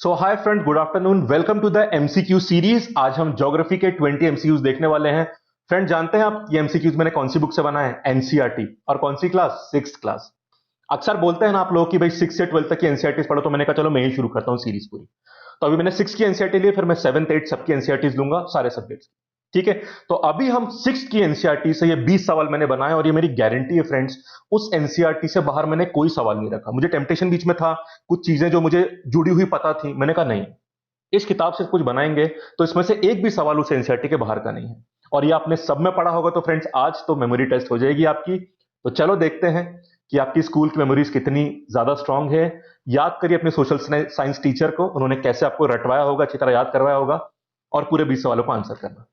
So hi friend, good afternoon. Welcome to the MCQ series. आज हम geography के 20 MCQs देखने वाले हैं। फ्रेंड, जानते हैं आप ये एमसीक्यूज मैंने कौन सी बुक से बनाए हैं? एनसीईआरटी। और कौन सी क्लास? 6th class. अक्सर बोलते हैं ना आप लोग कि भाई 6 से 12 तक की एनसीईआरटी पढ़ो, तो मैंने कहा चलो मैं ही शुरू करता हूँ सीरीज पूरी। तो अभी मैंने 6 की एनसीईआरटी ली, फिर मैं 7th 8 सबकी एनसीईआरटी लूंगा, सारे सब्जेक्ट्स। ठीक है। तो अभी हम 6 की एनसीईआरटी से ये 20 सवाल मैंने बनाए, और ये मेरी गारंटी है फ्रेंड्स, उस एनसीईआरटी से बाहर मैंने कोई सवाल नहीं रखा। मुझे टेम्पटेशन बीच में था, कुछ चीजें जो मुझे जुड़ी हुई पता थी, मैंने कहा नहीं, इस किताब से कुछ बनाएंगे तो इसमें से एक भी सवाल उस एनसीईआरटी के बाहर का नहीं है। और ये आपने सब में पढ़ा होगा, तो फ्रेंड्स आज तो मेमोरी टेस्ट हो जाएगी आपकी। तो चलो देखते हैं कि आपकी स्कूल की मेमोरीज कितनी ज्यादा स्ट्रांग है। याद करिए अपने सोशल साइंस टीचर को, उन्होंने कैसे आपको रटवाया होगा, अच्छी तरह याद करवाया होगा, और पूरे 20 सवालों को आंसर करना।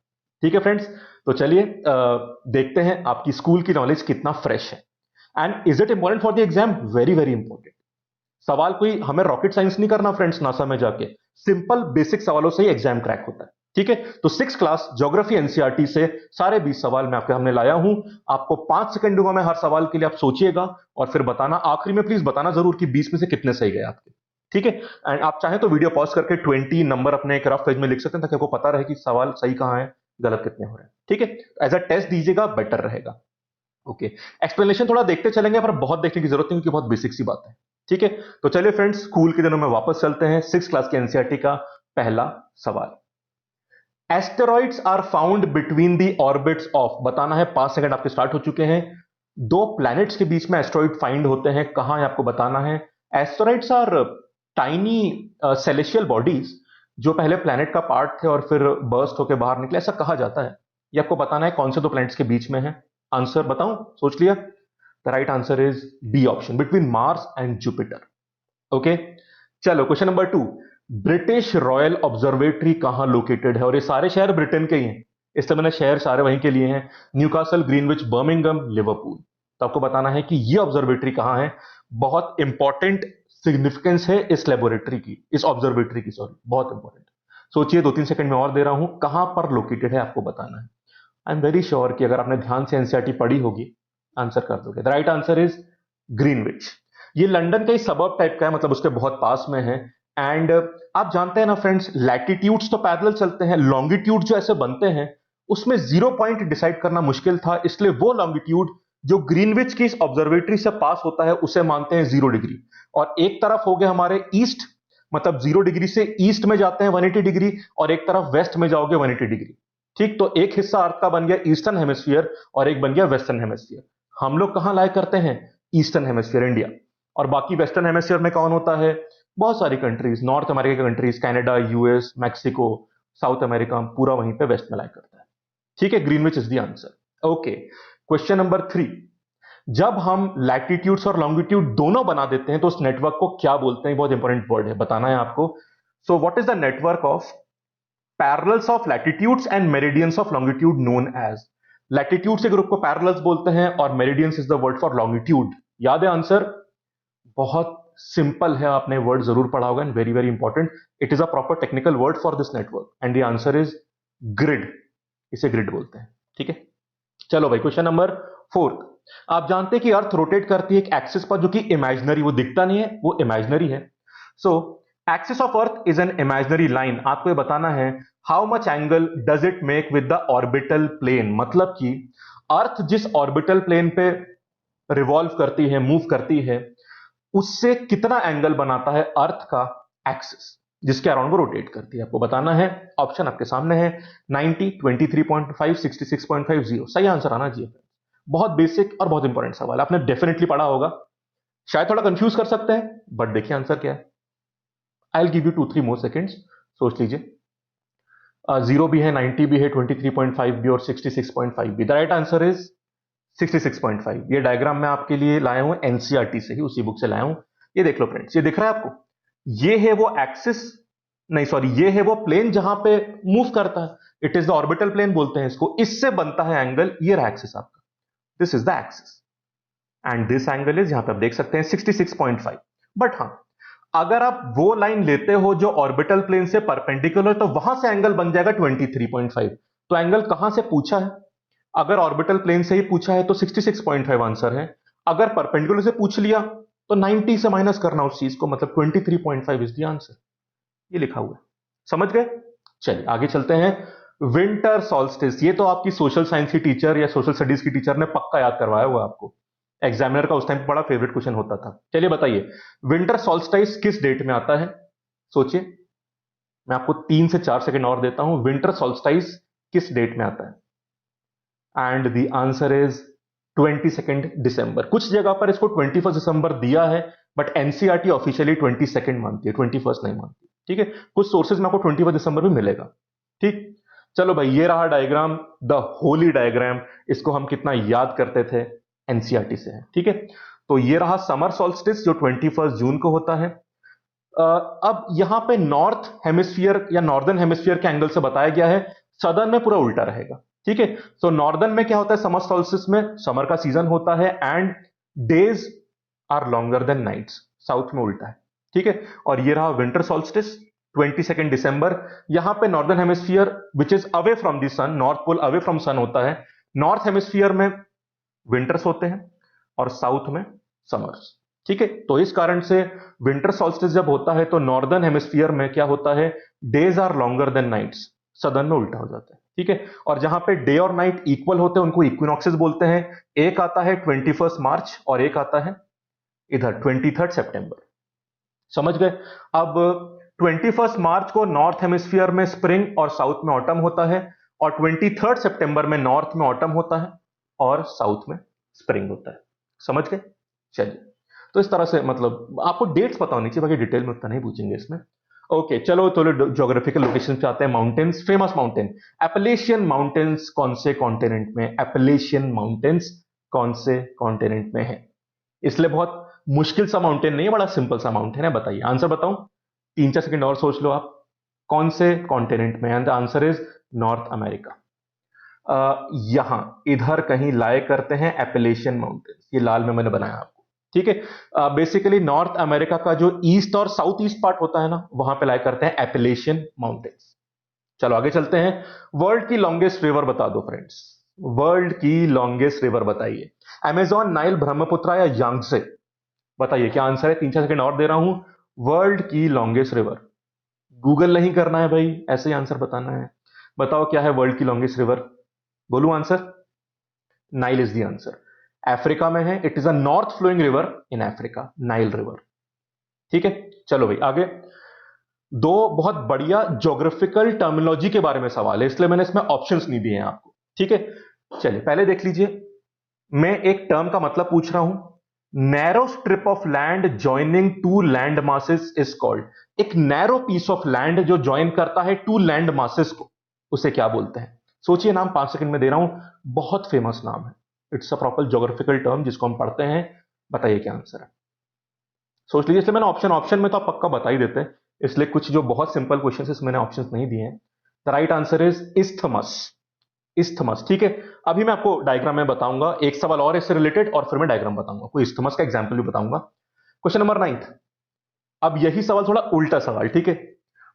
ठीक है फ्रेंड्स, तो चलिए देखते हैं आपकी स्कूल की नॉलेज कितना फ्रेश है। And is it important for the exam? Very very important. सवाल कोई हमें रॉकेट साइंस नहीं करना फ्रेंड्स, नासा में जाके सिंपल बेसिक सवालों से ही एग्जाम क्रैक होता है। ठीक है। तो 6 क्लास ज्योग्राफी एनसीईआरटी से सारे 20 सवाल मैं आपके सामने लाया हूं। आपको 5 सेकंड दूंगा मैं हर सवाल के लिए, आप सोचिएगा और फिर बताना। आखिरी में प्लीज बताना जरूर कि 20 में से कितने सही गए आपके। ठीक है। एंड आप चाहें तो वीडियो पॉज करके 20 नंबर अपने एक रफ पेज में लिख सकते हैं, ताकि आपको पता रहे कि सवाल सही कहां है, गलत कितने हो रहे हैं। ठीक है। एज अ टेस्ट दीजिएगा, बेटर रहेगा। ओके। एक्सप्लेनेशन थोड़ा देखते चलेंगे, पर बहुत देखने की जरूरत नहीं, क्योंकि बहुत बेसिक सी बात है। ठीक है। तो चलिए फ्रेंड्स, स्कूल के दिनों में वापस चलते हैं। 6 क्लास के एनसीईआरटी का पहला सवाल। Asteroids are found between the orbits of, बताना है। 5 सेकंड आपके स्टार्ट हो चुके हैं। दो प्लैनेट्स के बीच में एस्टेरॉइड फाइंड होते हैं, कहां है आपको बताना है। Asteroids are tiny celestial bodies, जो पहले प्लैनेट का पार्ट थे और फिर बर्स्ट होकर बाहर निकले, ऐसा कहा जाता है। ये आपको बताना है कौन से दो प्लैनेट्स के बीच में है। आंसर बताऊं? सोच लिया? The right answer is B option, between Mars and Jupiter. Okay. चलो question number 2। British Royal Observatory कहां लोकेटेड है? और ये सारे शहर ब्रिटेन के ही हैं, इसलिए मैंने शहर सारे वहीं के लिए हैं। Newcastle, Greenwich, Birmingham, Liverpool. तो आपको बताना है कि ये ऑब्जर्वेटरी कहां है। बहुत इंपॉर्टेंट सिग्निफिकेंस है इस लेबोरेटरी की, इस ऑब्जर्वेटरी की, सॉरी, बहुत इंपॉर्टेंट। सोचिए, 2-3 सेकंड में और दे रहा हूं, कहां पर लोकेटेड है आपको बताना है। आई एम वेरी श्योर कि अगर आपने ध्यान से एनसीईआरटी पढ़ी होगी, आंसर कर दोगे। The right answer is Greenwich. ये लंदन का ही सबर्ब टाइप का है, मतलब उसके बहुत पास में है। एंड आप जानते हैं ना फ्रेंड्स, लैटिट्यूड्स तो पैरेलल चलते हैं, लॉन्गिट्यूड जो ऐसे बनते हैं उसमें 0 पॉइंट डिसाइड करना मुश्किल था, इसलिए वो लॉन्गिट्यूड जो ग्रीनविच की इस ऑब्जर्वेटरी से पास होता है उसे मानते हैं 0 डिग्री। और एक तरफ हो गए हमारे ईस्ट, मतलब 0 डिग्री से ईस्ट में जाते हैं 180 डिग्री, और एक तरफ वेस्ट में जाओगे 180 डिग्री। ठीक, तो एक हिस्सा अर्थ का बन गया ईस्टर्न हेमिस्फीयर और एक बन गया वेस्टर्न हेमिस्फीयर। हम लोग कहां लाए करते हैं? Eastern hemisphere, India. और बाकी वेस्टर्न हेमिस्फीयर में कौन होता है? बहुत सारी कंट्रीज, नॉर्थ अमेरिका की countries, Canada, US, Mexico, south America, पूरा वहीं पे वेस्ट में लाया करता है। ठीक है, Greenwich is the answer. Okay. Question number 3। जब हम लैटिट्यूड्स और लॉन्गिट्यूड दोनों बना देते हैं तो उस नेटवर्क को क्या बोलते हैं? बहुत इंपॉर्टेंट वर्ड है, बताना है आपको। So what is the network of parallels of latitudes and meridians of longitude known as? Latitude के ग्रुप को पैरेलल्स बोलते हैं, और meridians is the word for longitude. याद है आंसर? बहुत सिंपल है, आपने वर्ड जरूर पढ़ा होगा, and very very important. It is a proper technical word for this network, and the answer is grid. इसे ग्रिड बोलते हैं। ठीक है। चलो भाई, क्वेश्चन नंबर 4। आप जानते हैं कि अर्थ रोटेट करती है एक एक्सिस पर, जो कि इमेजिनरी, वो दिखता नहीं है, वो इमेजिनरी है। So axis of earth is an imaginary line. आपको ये बताना है how much angle does it make with the orbital plane, मतलब कि अर्थ जिस ऑर्बिटल प्लेन पे रिवॉल्व करती है, मूव करती है, उससे कितना एंगल बनाता है अर्थ का एक्सिस जिसके अराउंड वो रोटेट करती है। आपको बताना है। ऑप्शन आपके सामने है, 90, 23.5, 66.50। सही आंसर आना चाहिए। बहुत बेसिक और बहुत इंपॉर्टेंट सवाल, आपने डेफिनेटली पढ़ा होगा। शायद थोड़ा कंफ्यूज कर सकते हैं, बट देखिए आंसर क्या है। I will give you 2-3 more seconds, सोच लीजिए। 0 भी है, 90 भी है, 23.5 भी और 66.5 भी। The right answer is 66.5। ये डायग्राम मैं आपके लिए लाया हूं एनसीईआरटी से ही, उसी बुक से लाया हूं। ये देख लो फ्रेंड्स, ये दिख रहा है आपको? ये है वो एक्सिस, नहीं सॉरी, ये है वो प्लेन जहां पे मूव करता है। It is the orbital plane बोलते हैं इसको। इससे बनता है एंगल, ये रहा एक्सिस आपका। This is the axis, and this angle is, यहां पे आप देख सकते हैं, 66.5। बट हाँ, अगर आप वो लाइन लेते हो जो ऑर्बिटल प्लेन से परपेंडिकुलर, तो वहां से एंगल बन जाएगा 23.5। तो एंगल कहां से पूछा है? अगर ऑर्बिटल प्लेन से ही पूछा है तो 66.5 आंसर है। अगर परपेंडिकुलर से पूछ लिया तो 90 से माइनस करना उस चीज को, मतलब 23.5 इज द आंसर। ये लिखा हुआ है, समझ गए? चलिए आगे चलते हैं। विंटर सॉल्स्टिस, ये तो आपकी सोशल साइंस की टीचर या सोशल स्टडीज की टीचर ने पक्का याद करवाया हुआ आपको, एग्जामिनर का उस टाइम बड़ा फेवरेट क्वेश्चन होता था। चलिए बताइए, विंटर सॉल्स्टिस किस डेट में आता है? सोचिए, मैं आपको 3 से 4 सेकंड और देता हूं। विंटर सॉल्स्टिस किस डेट में आता है? एंड द आंसर इज 22 दिसंबर। कुछ जगह पर इसको 21 दिसंबर दिया है, बट एनसीईआरटी ऑफिशियली 22 मानती है, 21 नहीं मानती। ठीक है, कुछ सोर्सेज में आपको 21 दिसंबर भी मिलेगा। ठीक, चलो भाई, ये रहा डायग्राम, द होली डायग्राम। इसको हम कितना याद करते थे, एनसीईआरटी से है। ठीक है, तो ये रहा समर सॉल्स्टिस जो 21 जून को होता है। अब यहां पे नॉर्थ हेमिस्फीयर या नॉर्दर्न हेमिस्फीयर के एंगल से बताया गया है, सदर्न में पूरा उल्टा रहेगा। ठीक है, तो नॉर्दर्न में क्या होता है, समर सॉल्स्टिस में समर का सीजन होता है and days are longer than nights. South में उल्टा है। ठीक है, और ये रहा विंटर सॉल्स्टिस 22 दिसंबर। यहां पे northern hemisphere which is away from the sun, north pole away from sun होता है। नॉर्थ हेमिस्फीयर में विंटर्स होते हैं और साउथ में समर्स। ठीक है, तो इस कारण से विंटर सॉल्स्टिस जब होता है तो नॉर्दर्न हेमिस्फीयर में क्या होता है, days are longer than nights, southern में उल्टा हो जाता है। ठीक है, और जहां पे डे और नाइट इक्वल होते हैं उनको इक्विनॉक्सेस बोलते हैं। एक आता है 21 मार्च और एक आता है इधर 23 सितंबर। समझ गए? अब 21 मार्च को नॉर्थ हेमिस्फीयर में स्प्रिंग और साउथ में ऑटम होता है, और 23 सितंबर में नॉर्थ में ऑटम होता है और साउथ में स्प्रिंग होता है। समझ गए? चलिए, तो इस तरह से मतलब आपको डेट्स पता होनी चाहिए, बाकी डिटेल में उतना नहीं पूछेंगे इसमें। ओके, चलो तो ज्योग्राफिकल लोकेशन पे आते हैं। माउंटेन्स, फेमस माउंटेन एपलेशियन माउंटेन्स कौन से कॉन्टिनेंट में? एपलेशियन माउंटेन्स कौन से कॉन्टिनेंट में है? इसलिए बहुत मुश्किल सा माउंटेन नहीं है, बड़ा सिंपल सा माउंटेन है। बताइए, आंसर बताऊं? 3 4 सेकंड और सोच लो आप। कौन से कॉन्टिनेंट में? And the answer is north America. यहां इधर कहीं लाए करते हैं एपेलेशियन माउंटेन्स, ये लाल में मैंने बनाया आपको। ठीक है, बेसिकली नॉर्थ अमेरिका का जो ईस्ट और साउथ ईस्ट पार्ट होता है ना, वहां पे लाए करते हैं एपेलेशियन माउंटेन्स। चलो आगे चलते हैं। वर्ल्ड की लॉन्गेस्ट रिवर बता दो फ्रेंड्स, वर्ल्ड की लॉन्गेस्ट रिवर बताइए। अमेजॉन, नाइल, ब्रह्मपुत्र या यांगसे? बताइए क्या आंसर है। 3 4 सेकंड और दे रहा हूं। वर्ल्ड की लॉन्गेस्ट रिवर, गूगल नहीं करना है भाई, ऐसे ही आंसर बताना है। बताओ क्या है वर्ल्ड की लॉन्गेस्ट रिवर? बोलू answer? Nile is the answer. Africa में है, it is a north flowing river in Africa, Nile river. ठीक है, चलो भाई आगे। दो बहुत बढ़िया ज्योग्राफिकल टर्मिनोलॉजी के बारे में सवाल है, इसलिए मैंने इसमें ऑप्शंस नहीं दिए हैं आपको। ठीक है, चलिए पहले देख लीजिए। मैं एक टर्म का मतलब पूछ रहा हूं। Narrow strip of land joining two land masses is called. एक नैरो पीस ऑफ लैंड जो ज्वाइन करता है टू लैंड मासेस को, उसे क्या बोलते हैं? सोचिए, नाम 5 सेकंड में दे रहा हूं, बहुत फेमस नाम है। It's a proper geographical term जिसको हम पढ़ते हैं। बताइए क्या आंसर है, सोच लीजिए। इसलिए मैंने ऑप्शन में तो आप पक्का बता ही देते हैं, इसलिए कुछ जो बहुत सिंपल क्वेश्चन है मैंने ऑप्शन नहीं दिए हैं। The right answer is isthmus. Isthmus. ठीक है, अभी मैं आपको डायग्राम में बताऊंगा, एक सवाल और इससे रिलेटेड, और फिर मैं डायग्राम बताऊंगा, कोई इस्थमस का एग्जांपल भी बताऊंगा। Question number 9। अब यही सवाल थोड़ा उल्टा सवाल। ठीक है,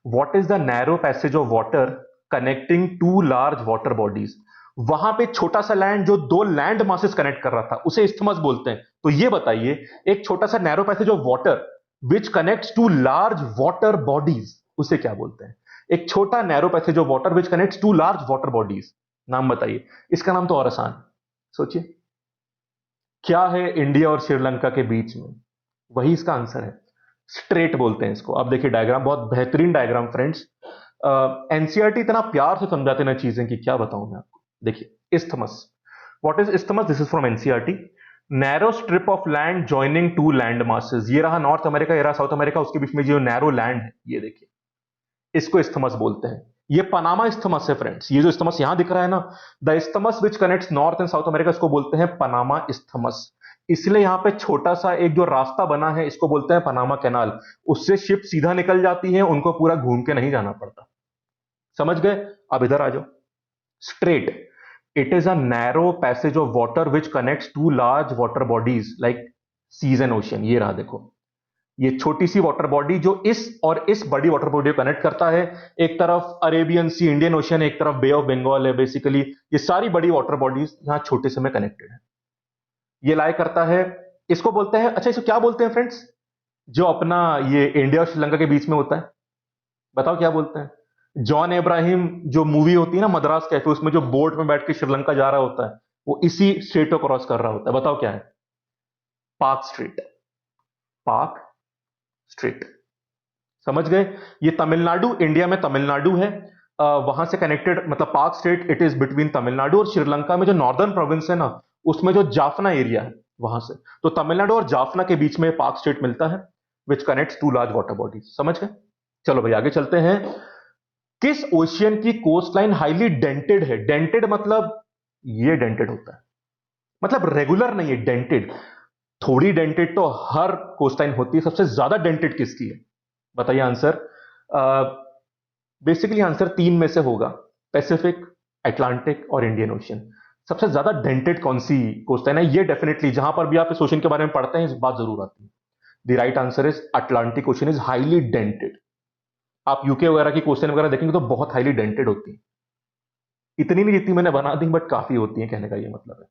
what is the narrow passage of water connecting two large water bodies? वहां पे छोटा सा लैंड जो दो लैंड मासेस कनेक्ट कर रहा था उसे इस्थमस बोलते हैं। तो ये बताइए, एक छोटा सा narrow passage of water which connects two large water bodies, उसे क्या बोलते हैं? एक छोटा narrow passage of water which connects two large water bodies, नाम बताइए। इसका नाम तो और आसान, सोचिए क्या है इंडिया और श्रीलंका के बीच में? वही इसका आंसर है, स्ट्रेट बोलते हैं इसको। अब देखिए डायग्राम, बहुत बेहतरीन डायग्राम फ्रेंड्स। एनसीईआरटी इतना प्यार से समझाते ना चीजें कि क्या बताऊं मैं आपको। देखिए isthmus, what is isthmus? This is from NCERT. Narrow strip of land joining two land masses. ये रहा नॉर्थ अमेरिका, ये रहा साउथ अमेरिका, उसके बीच में जो नैरो लैंड है ये देखिए, इसको इस्थमस बोलते हैं। ये पनामा इस्थमस है फ्रेंड्स, ये जो इस्थमस यहां दिख रहा है ना, the isthmus which connects north and south America, इसको बोलते हैं पनामा इस्थमस। इसलिए यहां पे छोटा सा एक जो रास्ता बना है इसको बोलते हैं पनामा कैनाल। उससे शिप सीधा निकल जाती है, उनको पूरा घूम के नहीं जाना पड़ता। समझ गए? अब इधर आ जाओ। Strait, it is a narrow passage of water which connects two large water bodies like seas and ocean. ये रहा देखो, ये छोटी सी वाटर बॉडी जो इस और इस बड़ी वाटर बॉडी को कनेक्ट करता है। एक तरफ अरेबियन सी, इंडियन ओशियन, एक तरफ बे ऑफ बंगाल है। बेसिकली ये सारी बड़ी वाटर बॉडीज यहां छोटे से में कनेक्टेड है। ये लाई करता है, इसको बोलते हैं, अच्छा इसको क्या बोलते हैं फ्रेंड्स, जो अपना ये इंडिया और श्रीलंका के बीच में होता है? बताओ क्या बोलते हैं? जॉन इब्राहिम जो मूवी होती है ना मद्रास कैफे, उसमें जो बोट में बैठ के श्रीलंका जा रहा होता है, वो इसी स्ट्रेट को क्रॉस कर रहा होता है। बताओ क्या है? Park street. Park street. समझ गए? ये तमिलनाडु, इंडिया में तमिलनाडु है। वहां से कनेक्टेड, मतलब park straight it is between Tamil Nadu और श्रीलंका में जो नॉर्दर्न प्रोविंस है ना, उसमें जो जाफना एरिया है वहां से, तो तमिलनाडु और जाफना के बीच में पार्क स्ट्रेट मिलता है, which connects two large water bodies. समझ गए? चलो भाई आगे चलते हैं। किस ओशियन की कोस्ट लाइन हाईली डेंटेड है? डेंटेड मतलब ये डेंटेड होता है, मतलब रेगुलर नहीं है, डेंटेड। थोड़ी डेंटेड तो हर कोस्ट लाइन होती है, सबसे ज्यादा डेंटेड किसकी है? बताइए आंसर। बेसिकली आंसर तीन में से होगा, पैसिफिक, अटलांटिक और इंडियन ओशियन। सबसे ज्यादा डेंटेड कौन सी कोस्ट लाइन है? ये डेफिनेटली जहां पर भी आप इस ओशियन के बारे में पढ़ते हैं इस बात जरूर आती है। The right answer is Atlantic ocean is highly dented. आप यूके वगैरह की कोस्ट लाइन वगैरह देखेंगे तो बहुत हाईली डेंटेड होती है। इतनी नहीं जितनी मैंने बना दी, बट काफी होती है, कहने का ये मतलब है।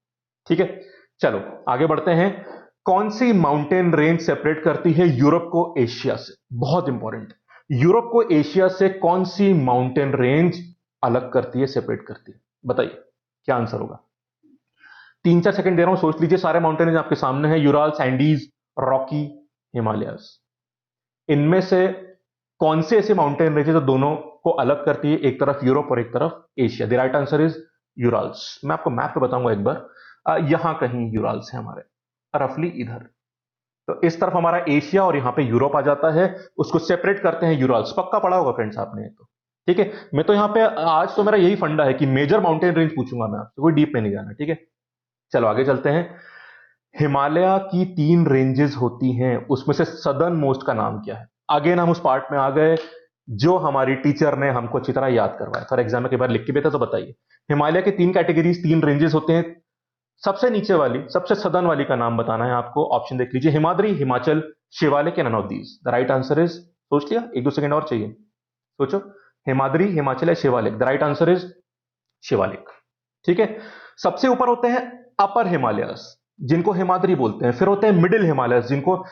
ठीक है, चलो आगे बढ़ते हैं। कौन सी माउंटेन रेंज सेपरेट करती है यूरोप को एशिया से? बहुत इंपॉर्टेंट। यूरोप को एशिया से कौन सी माउंटेन रेंज अलग करती है, सेपरेट करती है? बताइए क्या आंसर होगा। 3-4 सेकंड दे रहा हूं, सोच लीजिए। सारे माउंटेन रेंज आपके सामने है, यूराल, सैंडीज, रॉकी, हिमालयस। इनमें से कौन से ऐसे माउंटेन रेंज है जो दोनों को अलग करती है, एक तरफ यूरोप और एक तरफ Asia? The right answer is Urals. मैं आपको मैप पे बताऊंगा एक बार। यहां कहीं यूराल्स है हमारे, रफली इधर। तो इस तरफ हमारा एशिया और यहां पे यूरोप आ जाता है, उसको सेपरेट करते हैं यूराल्स। पक्का पढ़ा होगा फ्रेंड्स आपने ये तो। ठीक है, मैं तो यहां पे आज तो मेरा यही फंडा है कि मेजर माउंटेन रेंज पूछूंगा मैं आपसे, कोई डीप में नहीं जाना। ठीक है, चलो आगे चलते हैं। हिमालय की 3 रेंजेस होती हैं, उसमें से सदर्न मोस्ट का नाम क्या है? अगेन हम उस पार्ट में आ गए जो हमारी टीचर ने हमको अच्छी तरह याद करवाया। फॉर एग्जाम में कई बार लिख के भी था, तो बताइए। हिमालय के 3 कैटेगरीज, 3 रेंजेस होते हैं। सबसे नीचे वाली, सबसे सदर्न वाली का नाम बताना है आपको। ऑप्शन देख लीजिए, हिमाद्री, हिमाचल, शिवालिक या none of these. The right answer is, सोच लिया? 1-2 सेकंड और चाहिए, सोचो। हिमाद्री, हिमाचल या Shivalik? The right answer is Shivalik. ठीक है, सबसे ऊपर होते हैं अपर हिमालयस, जिनको हिमाद्री बोलते हैं। फिर होते हैं मिडिल हिमालयस, जिनको,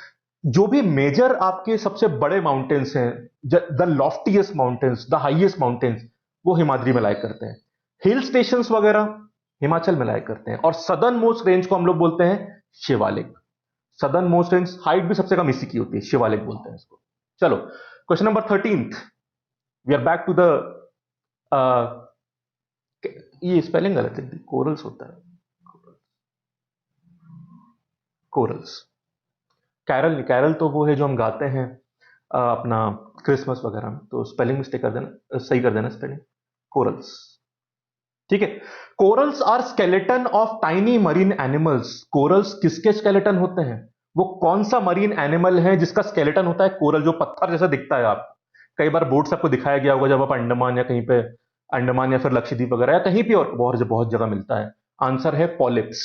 जो भी मेजर आपके सबसे बड़े माउंटेन्स हैं, the loftiest mountains, the highest mountains, वो हिमाद्री में लायक करते हैं। हिल स्टेशंस वगैरह हिमाचल में लायक करते हैं। और सदर्न मोस्ट रेंज को हम लोग बोलते हैं Shivalik. Southern most range, height भी सबसे कम इसी की होती है, शिवालिक बोलते हैं इसको। चलो, question number 13। We are back to the, ये स्पेलिंग गलत है, कोरल्स होता है, कोरल्स। कैरल, कैरल तो वो है जो हम गाते हैं अपना क्रिसमस वगैरह में, तो स्पेलिंग मिस्टेक कर देना, सही कर देना स्पेलिंग। कोरल्स। ठीक है, corals are skeleton of tiny marine animals. Corals किसके स्केलेटन होते हैं? वो कौन सा मरीन एनिमल है जिसका स्केलेटन होता है कोरल, जो पत्थर जैसा दिखता है? आप कई बार बोर्ड से आपको दिखाया गया होगा जब आप अंडमान या कहीं पे, अंडमान या फिर लक्षद्वीप वगैरह या कहीं भी, और बहुत बहुत जगह मिलता है। आंसर है पॉलिप्स।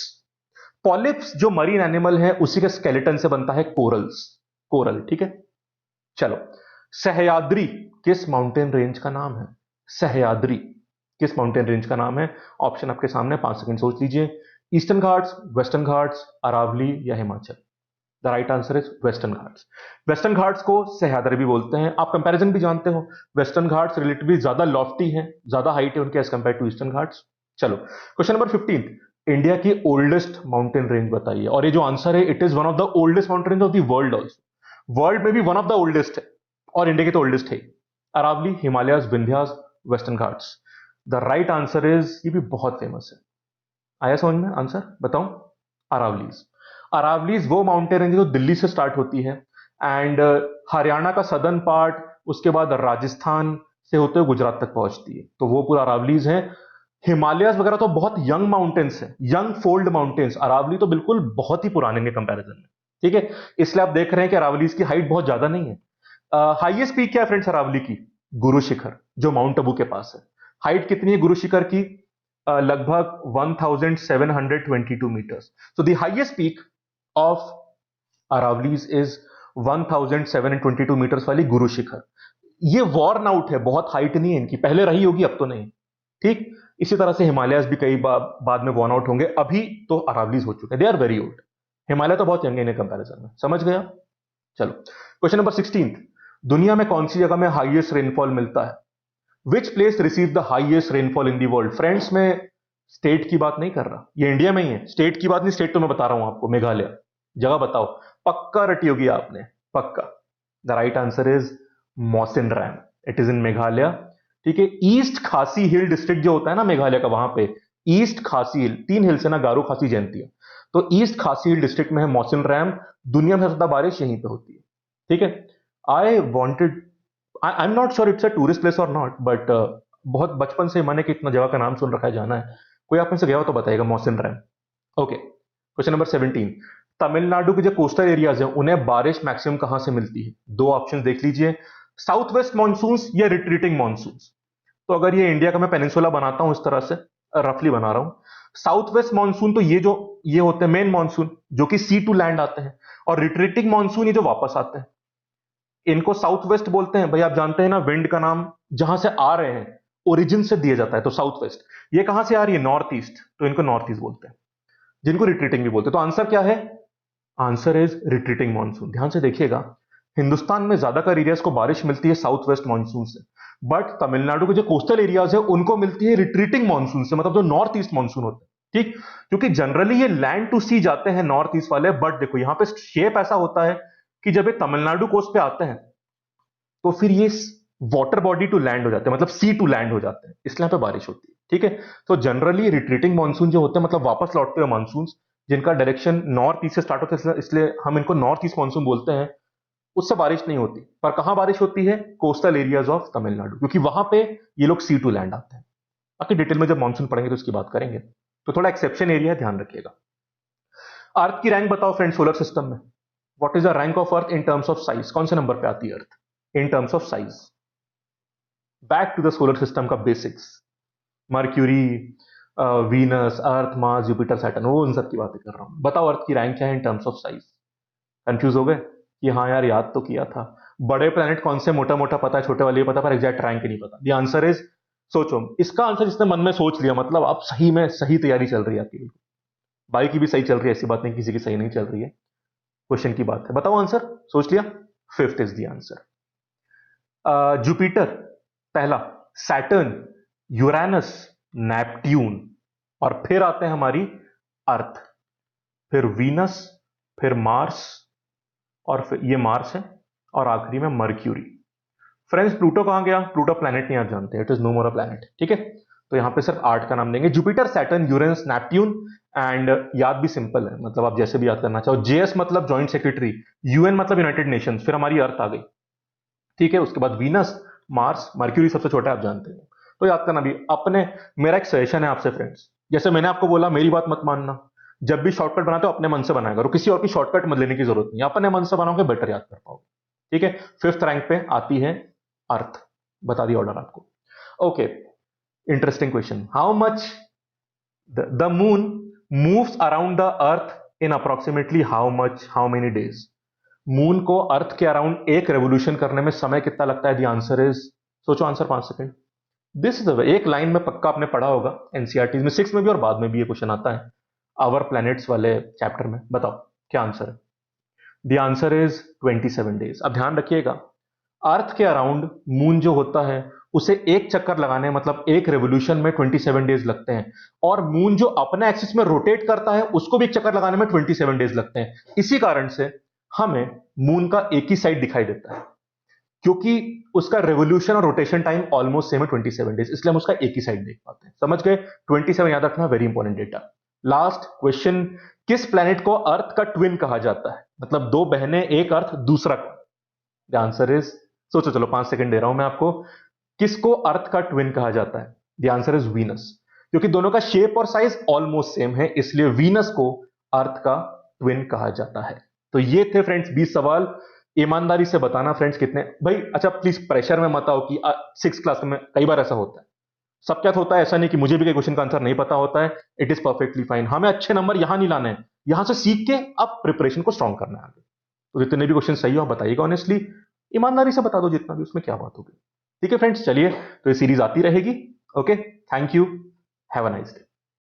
पॉलिप्स जो मरीन एनिमल है उसी के स्केलेटन से बनता है कोरल्स, कोरल। ठीक है, चलो। सह्याद्री किस माउंटेन रेंज का नाम है? सह्याद्री किस माउंटेन रेंज का नाम है? ऑप्शन आपके सामने, 5 सेकंड सोच लीजिए। ईस्टर्न घाट्स, वेस्टर्न घाट्स, अरावली या Himachal? The right answer is western Ghats. Western Ghats को सह्याद्री भी बोलते हैं। आप कंपैरिजन भी जानते हो, वेस्टर्न घाट्स रिलेटिवली ज्यादा लॉफ्टी है, ज्यादा हाइट है उनके as compare to eastern Ghats. चलो, क्वेश्चन नंबर 15। इंडिया की ओल्डेस्ट माउंटेन रेंज बताइए। और ये जो आंसर है, it is one of the oldest mountain range of the world also. World में भी वन ऑफ द ओल्डेस्ट है, और इंडिया की तो ओल्डेस्ट है। Aravalli, Himalayas, Vindhyas, western Ghats? The right answer is, ये भी बहुत फेमस है। आया समझ में आंसर? बताऊं? अरावलीज। अरावलीज वो माउंटेन रेंज जो दिल्ली से स्टार्ट होती है, एंड हरियाणा का सदर्न पार्ट, उसके बाद राजस्थान से होते हुए गुजरात तक पहुंचती है, तो वो पूरा अरावलीज है। हिमालयस वगैरह तो बहुत यंग माउंटेन्स है, यंग फोल्ड माउंटेन्स। अरावली तो बिल्कुल बहुत ही पुराने के कंपैरिजन में। ठीक है, इसलिए आप देख रहे हैं कि अरावलीज की हाइट बहुत ज्यादा नहीं है। हाईएस्ट पीक क्या है फ्रेंड्स अरावली की? गुरु शिखर, जो माउंट आबू के पास है। हाइट कितनी है गुरु शिखर की? लगभग 1722 metres. So the highest peak of Aravallis is 1722 metres वाली गुरु शिखर। ये वॉर्न आउट है, बहुत हाइट नहीं है इनकी, पहले रही होगी अब तो नहीं। ठीक, इसी तरह से हिमालयस भी कई बाद में वॉर्न आउट होंगे, अभी तो अरावलीज हो चुके हैं, they are very old. Himalaya तो बहुत यंग है इन कंपैरिजन में। समझ गया? चलो, क्वेश्चन नंबर 16। दुनिया में कौन सी जगह में हाईएस्ट रेनफॉल मिलता है? Which place receive the highest rainfall in the world? Friends, मैं स्टेट की बात नहीं कर रहा, ये इंडिया में ही है, स्टेट की बात नहीं, स्टेट तो मैं बता रहा हूं आपको, मेघालय। जगह बताओ, पक्का रटी होगी आपने, पक्का। The right answer is Mawsynram, it is in Meghalaya. ठीक है, ईस्ट खासी हिल डिस्ट्रिक्ट जो होता है ना मेघालय का, वहां पे ईस्ट खासी हिल, 3 हिल से ना, गारो, खासी, जयंतिया, तो ईस्ट खासी हिल डिस्ट्रिक्ट में है मौसिनराम। दुनिया में सबसे ज्यादा बारिश यहीं पे होती है। ठीक है, I wanted, I am not sure it's a tourist place और नॉट, बट बहुत बचपन से मैंने कि इतना जगह का नाम सुन रखा है, जाना है। कोई आप में से गया हो तो बताएगा, Mawsynram. Okay, question number 17। Tamil Nadu के जो कोस्टल एरियाज हैं उन्हें बारिश मैक्सिमम कहां से मिलती है? दो ऑप्शन देख लीजिए, साउथ वेस्ट मानसून या रिट्रीटिंग मानसून। तो अगर ये इंडिया का मैं पेनिनसुला बनाता हूं इस तरह से, रफली बना रहा हूं, साउथ वेस्ट मानसून तो ये होते हैं मेन मानसून जो कि सी टू लैंड आते हैं, और रिट्रीटिंग मानसून ये जो वापस आते हैं, इनको साउथ वेस्ट बोलते हैं। भाई आप जानते हैं ना, विंड का नाम जहां से आ रहे हैं ओरिजिन से दिया जाता है, तो साउथ वेस्ट। ये कहां से आ रही है? नॉर्थ ईस्ट, तो इनको नॉर्थ ईस्ट बोलते हैं, जिनको रिट्रीटिंग भी बोलते हैं। तो आंसर क्या है? Answer is retreating monsoon. ध्यान से देखिएगा, हिंदुस्तान में ज्यादातर एरियाज को बारिश मिलती है साउथ वेस्ट मानसून से, बट तमिलनाडु के जो कोस्टल एरियाज है उनको मिलती है रिट्रीटिंग मानसून से, मतलब जो नॉर्थ ईस्ट मानसून होते हैं। ठीक, क्योंकि जनरली ये लैंड टू सी जाते हैं नॉर्थ ईस्ट वाले, बट देखो यहां पे शेप ऐसा होता है कि जब ये तमिलनाडु कोस्ट पे आते हैं तो फिर ये वाटर बॉडी टू लैंड हो जाते हैं, मतलब सी टू लैंड हो जाते हैं, इसलिए यहाँ पे बारिश होती है। ठीक है, तो जनरली रिट्रीटिंग मानसून जो होते हैं, मतलब वापस लौटते हुए मानसून, जिनका डायरेक्शन नॉर्थ ईस्ट से स्टार्ट होता है, इसलिए हम इनको नॉर्थ ईस्ट मानसून बोलते हैं, उससे बारिश नहीं होती। पर कहां बारिश होती है? कोस्टल एरियाज ऑफ तमिलनाडु, क्योंकि वहां पे ये लोग सी टू लैंड आते हैं। बाकी डिटेल में जब मानसून पढ़ेंगे तो उसकी बात करेंगे, तो थोड़ा एक्सेप्शन एरिया है, ध्यान रखिएगा। अर्थ की रैंक बताओ फ्रेंड सोलर सिस्टम में। What is the rank of earth in terms of size? कौन से नंबर पे आती है earth in terms of size? Back to the solar system का basics, Mercury, Venus, Earth, Mars, Jupiter, Saturn, वो उन सब की बातें कर रहा हूं। बताओ अर्थ की रैंक क्या है इन टर्म्स ऑफ साइज? कंफ्यूज हो गए कि हाँ यार याद तो किया था, बड़े प्लेनेट कौन से मोटा मोटा पता है, छोटे वाले पता, पर एग्जैक्ट रैंक नहीं पता। द आंसर इज, सोचो इसका आंसर जिसने मन में सोच लिया, मतलब आप सही में सही तैयारी चल रही है आपकी, बाई की भी सही चल रही है, ऐसी बात नहीं किसी की सही नहीं चल रही है, क्वेश्चन की बात है। बताओ आंसर, सोच लिया? Fifth is the answer. Jupiter पहला, सैटर्न, यूरेनस, नेपट्यून, और फिर आते हैं हमारी अर्थ, फिर वीनस, फिर मार्स, और फिर ये मार्स है, और आखिरी में मर्क्यूरी। फ्रेंड्स प्लूटो कहां गया? प्लूटो प्लैनेट नहीं, आप जानते हैं, it is no more a planet. ठीक है, तो यहां पे सिर्फ 8 का नाम देंगे, Jupiter, Saturn, Uranus, Neptune. And याद भी सिंपल है, मतलब आप जैसे भी याद करना चाहो, जेएस मतलब जॉइंट सेक्रेटरी, यूएन मतलब यूनाइटेड नेशंस, फिर हमारी अर्थ आ गई। ठीक है, उसके बाद वीनस, मार्स, मर्क्यूरी सबसे छोटा है, आप जानते हैं, तो याद करना भी अपने। मेरा एक सजेशन है आपसे फ्रेंड्स, जैसे मैंने आपको बोला, मेरी बात मत मानना, जब भी शॉर्टकट बनाते हो अपने मन से बनाया करो, किसी और की शॉर्टकट मत लेने की जरूरत नहीं, अपने मन से बनाओगे बेटर याद कर पाओगे। ठीक है, फिफ्थ रैंक पे आती है अर्थ, बता दिया ऑर्डर आपको। Okay, interesting question, how much the moon moves around the earth in approximately how many days? Moon को अर्थ के अराउंड एक रेवोल्यूशन करने में समय कितना लगता है? द आंसर इज, सोचो आंसर, 5 सेकंड। दिस इज एक लाइन में पक्का आपने पढ़ा होगा एनसीईआरटी में, 6 में भी और बाद में भी ये क्वेश्चन आता है, आवर प्लैनेट्स वाले चैप्टर में। बताओ क्या आंसर है? The answer is 27 days. अब ध्यान रखिएगा, अर्थ के अराउंड मून जो होता है उसे एक चक्कर लगाने, मतलब एक रेवोल्यूशन में 27 डेज लगते हैं, और मून जो अपने एक्सिस में रोटेट करता है उसको भी एक चक्कर लगाने में 27 डेज लगते हैं। इसी कारण से हमें मून का एक ही साइड दिखाई देता है, क्योंकि उसका रेवोल्यूशन और रोटेशन टाइम ऑलमोस्ट सेम है, 27 डेज, इसलिए हम उसका एक ही साइड देख पाते हैं। समझ गए? 27 याद रखना, very important data. Last question, किस प्लेनेट को अर्थ का ट्विन कहा जाता है? मतलब दो बहनें, एक अर्थ दूसरा कौन? द आंसर इज, सोचो, चलो 5 सेकंड दे रहा हूं मैं आपको, किसको अर्थ का ट्विन कहा जाता है? द आंसर इज वीनस, क्योंकि दोनों का शेप और साइज ऑलमोस्ट सेम है, इसलिए वीनस को अर्थ का ट्विन कहा जाता है। तो ये थे फ्रेंड्स 20 सवाल। ईमानदारी से बताना फ्रेंड्स कितने, भाई अच्छा प्लीज प्रेशर में मत आओ कि 6 क्लास में कई बार ऐसा होता है, सब क्या होता है, ऐसा नहीं कि मुझे भी कई क्वेश्चन का आंसर नहीं पता होता है, इट इज परफेक्टली फाइन। हमें अच्छे नंबर यहां नहीं लाने हैं, यहां से सीख के अब प्रिपरेशन को स्ट्रॉन्ग करना है आगे। तो जितने भी क्वेश्चन सही हो आप बताइएगा, ऑनेस्टली ईमानदारी से बता दो जितना भी, उसमें क्या बात होगी। ठीक है फ्रेंड्स, चलिए, तो ये सीरीज आती रहेगी। Okay, thank you, have a nice day.